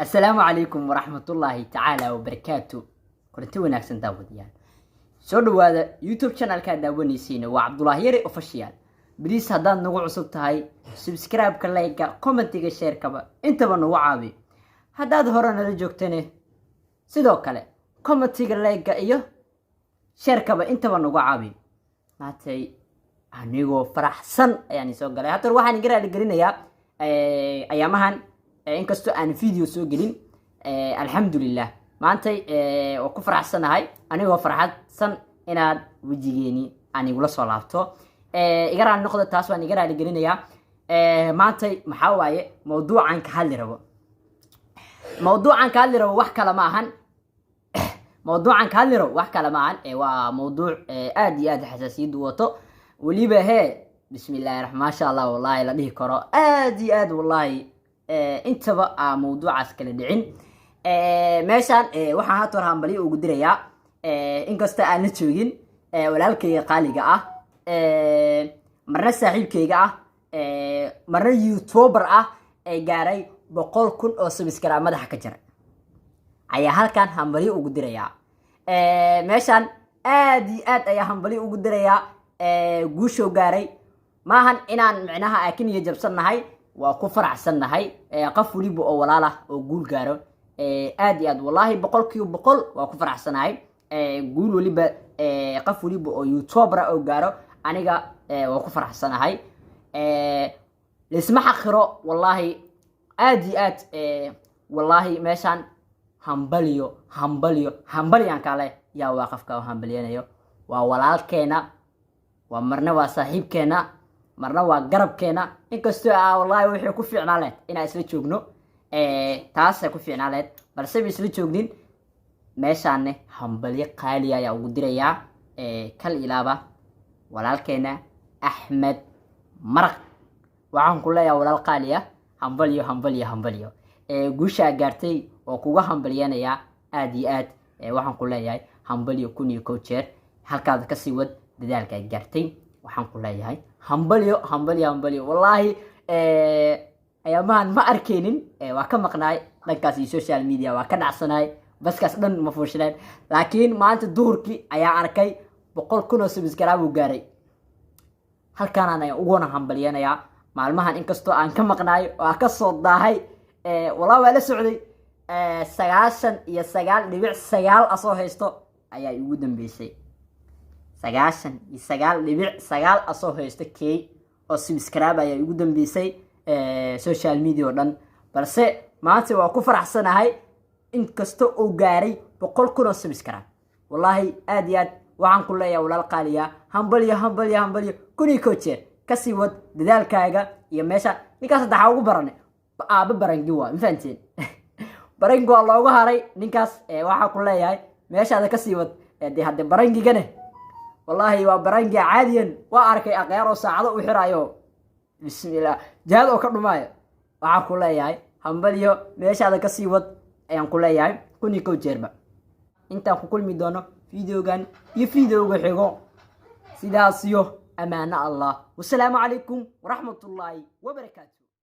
السلام عليكم ورحمة الله تعالى وبركاته. كنتوا وناكسن داوديان سو هذا يوتيوب شانل كان داونيسين وعبد الله يري اوفيشال بليز هدان نوgu cusub tahay subscribe ka like comment ga share kaba intaba nagu caabi hadaad hore nala joogtane sidoo kale comment ga like iyo share kaba intaba nagu caabi maatay anigoo faraxsan ayaan soo galay hatta waxaan garaad galinayaa ayaamahan inkastoo aan video soo gelin alxamdulillah maantay oo ku faraxsanahay anigoo farxadsan inaad wajigeeni anigu la soo laabto igaraan noqdo taas waan igaraad galinayaa maantay maxaa waaye mawduucan ka hadli rabo wax kala ma ahan waa mawduuc aad iyo aad xasaasiyad u wato waliba bismillaahir rahmaani sha Allah wallahi la dhihi karo aad iyo aad wallahi intaba mawduucaas kala dhicin meeshan waxaan hada hambali ugu dirayaa inkasta aan la joogin walaalkayga qaaliga ah marna saaxiibkayga ah marna youtuber ah ay gaaray 100,000 oo subscribe madaxa ka jira ayaa halkan hambali ugu dirayaa meeshan aad iyo aad ayaa hambali ugu dirayaa guusho gaaray maahan inaan macnaha akiniyo jabsanahay waa ku faraxsanahay qof waliba oo walaal oo guul gaaro aad iyo aad wallahi 100% waa ku faraxsanahay guul waliba qof waliba oo youtuber oo gaaro aniga waa ku faraxsanahay lisma xaqiro wallahi aad iyo aad wallahi meeshan hambaliyan kale yaa waaqafka hambaliyanayo waa walaalkeena waa marna waa saaxiibkeena marna waa garabkeena inkastoo wallahi wixii ku fiicnaa inaan isla joogno taas ku fiicnaa balse isla joognin meeshaan hambaliyo qaali ayaa ugu dirayaa kal ilaaba walaalkeena Axmed Maraq waxaan ku leeyahay walaal qaali ah hambaliyo guusha gaartay oo kuga hambaliyanayaa aad iyo aad waxaan ku leeyahay hambaliyo kun iyo kow jeer halkaad ka sii wad dadaalka ay gaartay waxaan ku leeyahay hambaliyo wallahi ayaamahan ma arkeenin waa ka maqnaay dhankaas social media waa ka dhacsanaay baskaas dhan ma fuushnaan laakiin maanta duhurkii ayaa arkay 100,000 oo subscribe uu gaaray halkaan aan ugu hambaliyanayaa maalmahan inkastoo aan ka maqnaay oo ka soo daahay wallahi waa la socday 99.9 asoo haysto ayaa ugu dambeysay 99.9 asoo haysto kay oo subscribe ayaa ugu dambeysay social media oo dhan balse maanta waa ku faraxsanahay inkastoo uu gaaray 100,000 oo subscribe wallahi aad iyo aad waxaan ku leeyahay walaal qaaliya hambaliyo kuni ko jeer kasi wad dadaalkaaga iyo meesha ninkaas saddexaa ugu baranay barangi waa ma fahanteen barangi waa loogu haray ninkaas waxaan ku leeyahay meeshaada kasi wad hadda barangigane wallahi waa barangi caadiyan waa arkay aqyar oo saacado u xiraayo bismillah jaad oo ka dhumaayo waxaan ku leeyahay hambaliyo meeshaada kasi wad ayaan ku leeyahay kuni ko jeerba intaan ku kulmi doono videogan iyo videoga xigo sidaas iyo amaana Allah wassalaamu calaykum waraxmatullaahi wabarakaatuh.